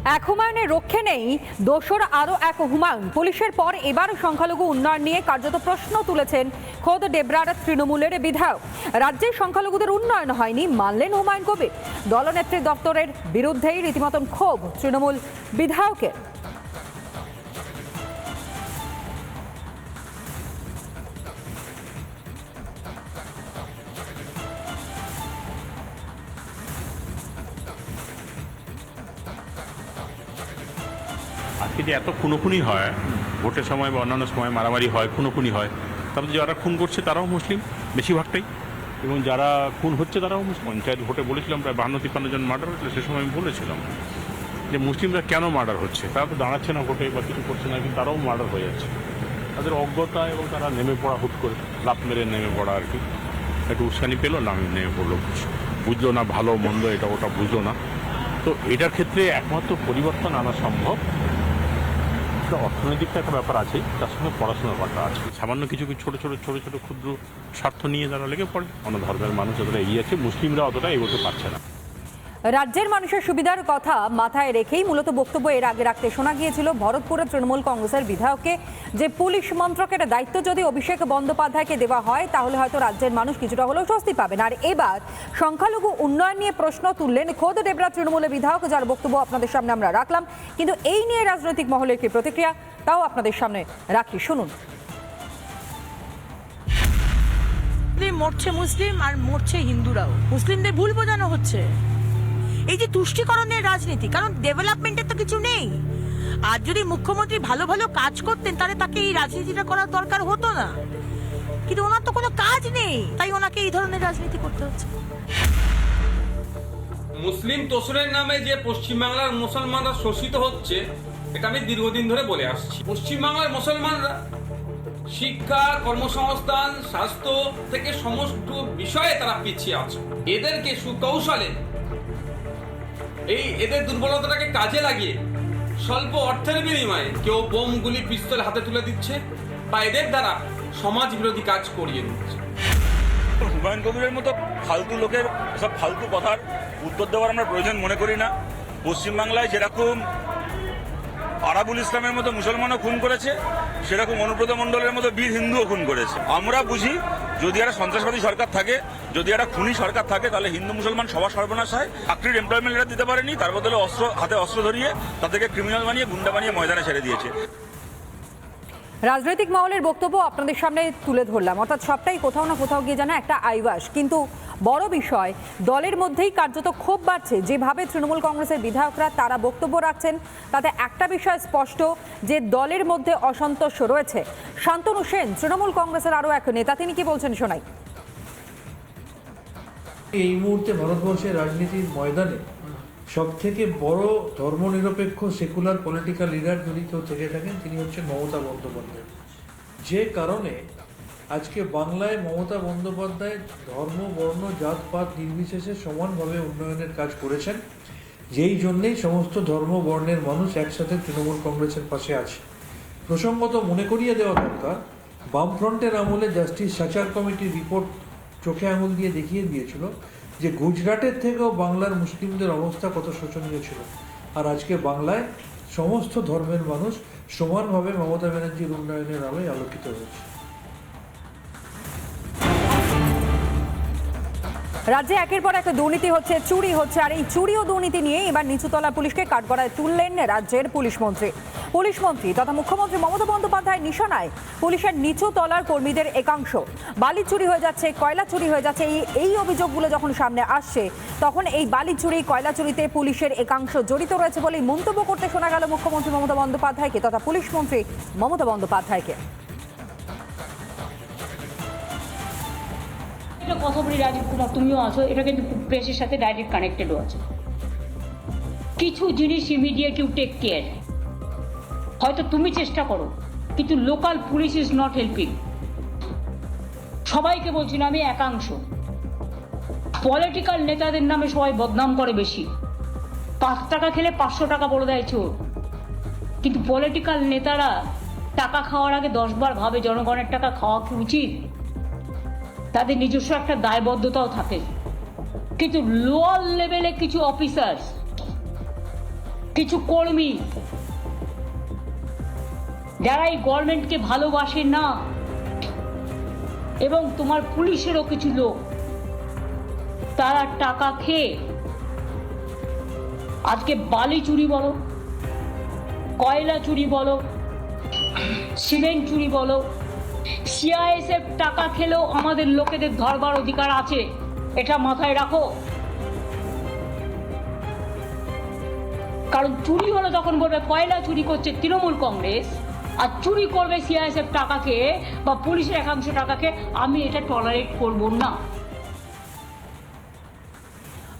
এক হুমায়ুনের রক্ষে নেই, দোসর আরও এক হুমায়ুন। পুলিশের পর এবার সংখ্যালঘু উন্নয়ন নিয়ে কার্যত প্রশ্ন তুলেছেন খোদ ডেবরার তৃণমূলের বিধায়ক। রাজ্যে সংখ্যালঘুদের উন্নয়ন হয়নি মানলেন হুমায়ুন কবির। দলনেত্রীর দপ্তরের বিরুদ্ধেই রীতিমতন ক্ষোভ তৃণমূল বিধায়কের। আজকে যে এত খুনোখুনি হয়, ভোটের সময় বা অন্যান্য সময় মারামারি হয়, খুনোখুনি হয়, তারপরে যারা খুন করছে তারাও মুসলিম বেশিরভাগটাই, এবং যারা খুন হচ্ছে তারাও মুসলিম। পঞ্চায়েত ভোটে বলেছিলাম প্রায় 52-53 জন মার্ডার হয়েছিল। সে সময় আমি বলেছিলাম যে মুসলিমরা কেন মার্ডার হচ্ছে, তারা তো দাঁড়াচ্ছে না ভোটে বা কিছু করছে না, কিন্তু তারাও মার্ডার হয়ে যাচ্ছে। তাদের অজ্ঞতা এবং তারা নেমে পড়া, হুট করে লাফ মেরে নেমে পড়া আর কি, একটু উস্কানি পেলো না, আমি নেমে পড়লো, বুঝলো না ভালো মন্দ এটা ওটা বুঝলো না। তো এটার ক্ষেত্রে একমাত্র পরিবর্তন আনা সম্ভব অর্থনৈতিক একটা ব্যাপার আছে, তার সঙ্গে পড়াশোনার ব্যাপারটা আছে। সামান্য কিছু ছোট ছোট ক্ষুদ্র স্বার্থ নিয়ে তারা লেগে পড়ে। অন্য ধর্মের মানুষ যতটা এগিয়ে আছে, মুসলিমরা অতটা এগোতে পারছে না। রাজ্যের মানুষের সুবিধার কথা মাথায় রেখেই মূলত বক্তব্য এর আগে রাখতে শোনা গিয়েছিল ভরতপুরের তৃণমূল কংগ্রেসের বিধায়ককে, যে পুলিশ মন্ত্রকের দায়িত্ব যদি অভিষেক বন্দ্যোপাধ্যায়কে দেওয়া হয় তাহলে হয়তো রাজ্যের মানুষ কিছুটা হলেও স্বস্তি পাবেন। আর এবার সংখ্যালঘু উন্নয়ন নিয়ে প্রশ্ন তুললেন খোদ ডেবরা তৃণমূলের বিধায়ক, যার বক্তব্য আপনাদের সামনে আমরা রাখলাম। কিন্তু এই নিয়ে রাজনৈতিক মহলের কি প্রতিক্রিয়া, তাও আপনাদের সামনে রাখি, শুনুন। মরছে মুসলিম আর মরছে হিন্দুরাও। মুসলিমদের ভুল বোঝানো হচ্ছে। এই যে তুষ্টিকরণের রাজনীতি, কারণ ডেভেলপমেন্টের তো কিছু নেই। আর যদি মুখ্যমন্ত্রী ভালো ভালো কাজ করতেন তাহলে তাকে এই রাজনীতিটা করার দরকার হতো না, কিন্তু ওনার তো কোনো কাজ নেই, তাই ওনাকে এই ধরনের রাজনীতি করতে হচ্ছে। মুসলিম তোসরের নামে যে পশ্চিমবাংলার মুসলমানরা শোষিত হচ্ছে, এটা আমি দীর্ঘদিন ধরে বলে আসছি। পশ্চিমবাংলার মুসলমানরা শিক্ষা, কর্মসংস্থান, স্বাস্থ্য থেকে সমস্ত বিষয়ে তারা পিছিয়ে আছে। এদেরকে সুকৌশলে এদের দুর্বলতাটাকে কাজে লাগিয়ে স্বল্প অর্থের বিনিময়ে কেউ বোম, গুলি, পিস্তল হাতে তুলে দিচ্ছে বা এদের দ্বারা সমাজ বিরোধী কাজ করিয়ে দিচ্ছে। হুমায়ুন কবিরের মতো ফালতু লোকের সব ফালতু কথার উত্তর দেওয়ার আমরা প্রয়োজন মনে করি না। পশ্চিমবাংলায় যেরকম আরাবুল ইসলামের মতো মুসলমানও খুন করেছে, সেরকম অনুব্রত মণ্ডলের মতো বীর হিন্দুও খুন করেছে। আমরা বুঝি যদি একটা সন্ত্রাসবাদী সরকার থাকে, যদি একটা খুনি সরকার থাকে, তাহলে হিন্দু মুসলমান সবার সর্বনাশ হয়। চাকরির এমপ্লয়মেন্ট লেটার দিতে পারেনি, তার বদলে হাতে অস্ত্র ধরিয়ে তাদেরকে ক্রিমিনাল বানিয়ে, গুন্ডা বানিয়ে ময়দানে ছেড়ে দিয়েছে। রাজনৈতিক মহলের বক্তব্য আপনাদের সামনে তুলে ধরলাম, অর্থাৎ সবটাই কোথাও না কোথাও গিয়ে জানা একটা আইওয়াস। কিন্তু বড় বিষয়, দলের মধ্যেই কার্যত ক্ষোভ বাড়ছে। যেভাবে তৃণমূল কংগ্রেসের বিধায়করা তারা বক্তব্য রাখছেন, তাতে একটা বিষয় স্পষ্ট যে দলের মধ্যে অসন্তোষ রয়েছে। শান্তনু সেন, তৃণমূল কংগ্রেসের আরও এক নেতা, তিনি কি বলছেন শোনাই। এই মুহূর্তে ভারতবর্ষের রাজনীতির ময়দানে সবথেকে বড় ধর্মনিরপেক্ষ সেকুলার পলিটিক্যাল লিডার যদি কেউ থেকে থাকেন, তিনি হচ্ছেন মমতা বন্দ্যোপাধ্যায়। যে কারণে আজকে বাংলায় মমতা বন্দ্যোপাধ্যায় ধর্ম, বর্ণ, জাতপাত নির্বিশেষে সমানভাবে উন্নয়নের কাজ করেছেন, যেই জন্যেই সমস্ত ধর্ম বর্ণের মানুষ একসাথে তৃণমূল কংগ্রেসের পাশে আছে। প্রসঙ্গত মনে করিয়ে দেওয়া দরকার, বামফ্রন্টের আমলে জাস্টিস সাচার কমিটির রিপোর্ট চোখে আঙুল দিয়ে দেখিয়ে দিয়েছিল যে গুজরাটের থেকেও বাংলার মুসলিমদের অবস্থা কত শোচনীয় ছিল। আর আজকে বাংলায় সমস্ত ধর্মের মানুষ সমানভাবে মমতা ব্যানার্জির উন্নয়নের আলোয় আলোকিত হয়েছে। রাজ্যে একের পর এক দুর্নীতি হচ্ছে, চুরি হচ্ছে, আর এই চুরি ও দুর্নীতি নিয়ে এবার নিচুতলা পুলিশকে কাঠগড়ায় তুললেন রাজ্যের পুলিশমন্ত্রী তথা মুখ্যমন্ত্রী মমতা বন্দ্যোপাধ্যায়ের নিশানায় পুলিশের নিচু তলার কর্মীদের একাংশ। বালি চুরি হয়ে যাচ্ছে, কয়লা চুরি হয়ে যাচ্ছে, এই অভিযোগগুলো যখন সামনে আসছে, তখন এই বালি চুরি, কয়লা চুরিতে পুলিশের একাংশ জড়িত রয়েছে বলেই মন্তব্য করতে শোনা গেল মুখ্যমন্ত্রী মমতা বন্দ্যোপাধ্যায়কে তথা পুলিশমন্ত্রী মমতা বন্দ্যোপাধ্যায়কে। কথা বলি, রাজীব কুমার তুমিও আছো, এটা কিন্তু প্রেসের সাথে ডাইরেক্ট কানেক্টেডও আছে। কিছু জিনিস ইমিডিয়েট ইউ টেক কেয়ার। হয়তো তুমি চেষ্টা করো, কিন্তু local police is not helping. সবাইকে বলছি না, আমি একাংশ। পলিটিক্যাল নেতাদের নামে সবাই বদনাম করে বেশি। 5 টাকা খেলে 500 টাকা বলে দেয় চোর, কিন্তু পলিটিক্যাল নেতারা টাকা খাওয়ার আগে 10 বার ভাবে জনগণের টাকা খাওয়া কি উচিত। তাদের নিজস্ব একটা দায়বদ্ধতাও থাকে, কিন্তু লোয়ার লেভেলে কিছু অফিসার কিছু কর্মী যারা এই গভর্নমেন্টকে ভালোবাসে না, এবং তোমার পুলিশেরও কিছু লোক, তারা টাকা খেয়ে আজকে বালি চুরি বলো, কয়লা চুরি বলো, সিমেন্ট চুরি বলো, সিআইএসএফ টাকা খেলেও আমাদের লোকেদের ধরবার অধিকার আছে, এটা মাথায় রাখো। কারণ চুরি হলো যখন বলবে কয়লা চুরি করছে তৃণমূল কংগ্রেস, আর চুরি করবে সিআইএসএফ টাকাকে বা পুলিশের একাংশ টাকাকে, আমি এটা টলারেট করব না।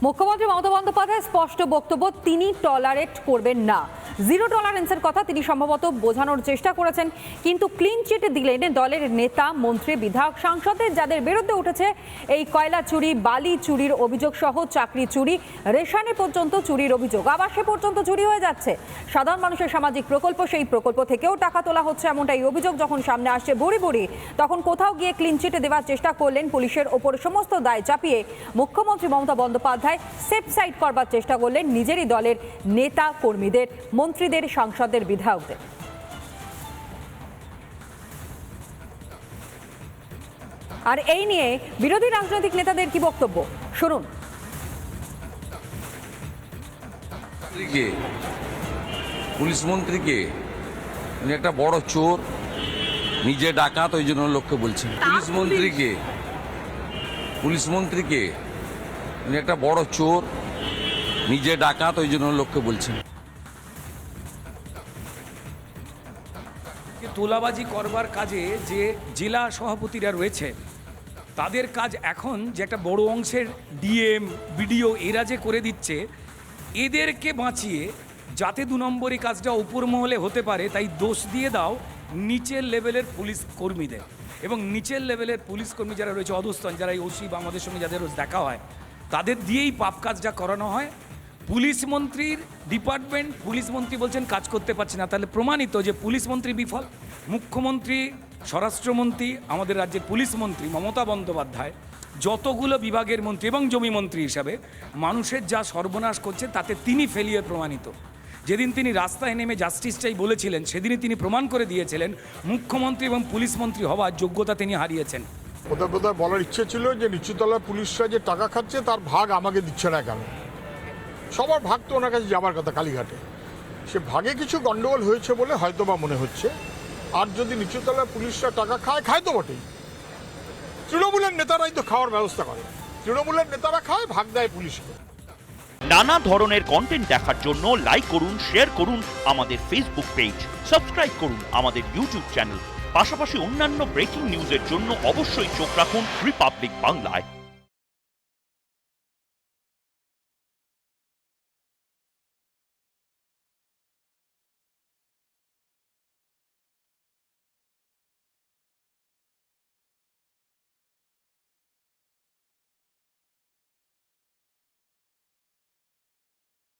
মুখ্যমন্ত্রী মমতা বন্দ্যোপাধ্যায় স্পষ্ট বক্তব্য, তিনি টলারেট করবেন না। জিরো টলারেন্সের কথা তিনি সম্ভবত বোঝানোর চেষ্টা করেছেন, কিন্তু ক্লিন চিট দিলেন দলের নেতা, মন্ত্রী, বিধায়ক, সাংসদদের যাদের বিরুদ্ধে উঠেছে এই কয়লা চুরি, বালি চুরির অভিযোগ সহ চাকরি চুরি, রেশনে পর্যন্ত চুরির অভিযোগ, আবাসে পর্যন্ত চুরি হয়ে যাচ্ছে। সাধারণ মানুষের সামাজিক প্রকল্প, সেই প্রকল্প থেকেও টাকা তোলা হচ্ছে, এমনটাই অভিযোগ যখন সামনে আসছে বুড়ি বুড়ি, তখন কোথাও গিয়ে ক্লিন চিট দেওয়ার চেষ্টা করলেন, পুলিশের ওপর সমস্ত দায় চাপিয়ে মুখ্যমন্ত্রী মমতা বন্দ্যোপাধ্যায় সেফ সাইড করবার চেষ্টা করলেন নিজেরই দলের নেতা কর্মীদের, মন্ত্রীদের, সাংসদদের, বিধায়কদের। আর এই নিয়ে বিরোধী রাজনৈতিক নেতাদের কি বক্তব্য শুনুন। পুলিশ মন্ত্রীকে উনি একটা বড় চোর, নিজে ডাকাত, ওই জন্য লোককে বলছেন। পুলিশ মন্ত্রীকে উনি একটা বড় চোর, নিজে ডাকাত, ওই জন্য লোককে বলছেন। তোলাবাজি করবার কাজে যে জেলা সভাপতিরা রয়েছে, তাদের কাজ এখন যে একটা বড় অংশের ডিএম, বিডিও এরা যে করে দিচ্ছে, এদেরকে বাঁচিয়ে যাতে 2 নম্বরই কাজটা উপর মহলে হতে পারে, তাই দোষ দিয়ে দাও নিচের লেভেলের পুলিশ কর্মীদের। এবং নিচের লেভেলের পুলিশ কর্মী যারা রয়েছে, অধস্তন যারা এই ওসি বা আমাদের সঙ্গে যাদের রোজ দেখা হয়, তাদের দিয়েই পাপ কাজটা করানো হয়। পুলিশ মন্ত্রীর ডিপার্টমেন্ট, পুলিশ মন্ত্রী বলছেন কাজ করতে পারছে না, তাহলে প্রমাণিত যে পুলিশ মন্ত্রী বিফল। মুখ্যমন্ত্রী, স্বরাষ্ট্রমন্ত্রী, আমাদের রাজ্যের পুলিশ মন্ত্রী মমতা বন্দ্যোপাধ্যায়, যতগুলো বিভাগের মন্ত্রী এবং জমি মন্ত্রী হিসাবে মানুষের যা সর্বনাশ করছে, তাতে তিনি ফেলিয়ে প্রমাণিত। যেদিন তিনি রাস্তায় নেমে জাস্টিস চাই বলেছিলেন, সেদিনই তিনি প্রমাণ করে দিয়েছিলেন মুখ্যমন্ত্রী এবং পুলিশ মন্ত্রী হওয়ার যোগ্যতা তিনি হারিয়েছেন। ওদের বোধহয় বলার ইচ্ছে ছিল যে নিচুতলার পুলিশরা যে টাকা খাচ্ছে তার ভাগ আমাকে দিচ্ছে না কেন। সবার ভাগ তো ওনার কাছে যাবার কথা কালীঘাটে, সে ভাগে কিছু গন্ডগোল হয়েছে বলে হয়তো বা মনে হচ্ছে। আর যদি নিচুতলার পুলিশরা টাকা খায় তো বটেই, তৃণমূলের নেতারাই তো খাওয়ার ব্যবস্থা করে, তৃণমূলের নেতারা খায়, ভাগ দেয় পুলিশকে। নানা ধরনের কন্টেন্ট দেখার জন্য লাইক করুন, শেয়ার করুন আমাদের ফেসবুক পেজ, সাবস্ক্রাইব করুন আমাদের ইউটিউব চ্যানেল। পাশাপাশি অন্যান্য ব্রেকিং নিউজের জন্য অবশ্যই চোখ রাখুন রিপাবলিক বাংলায়।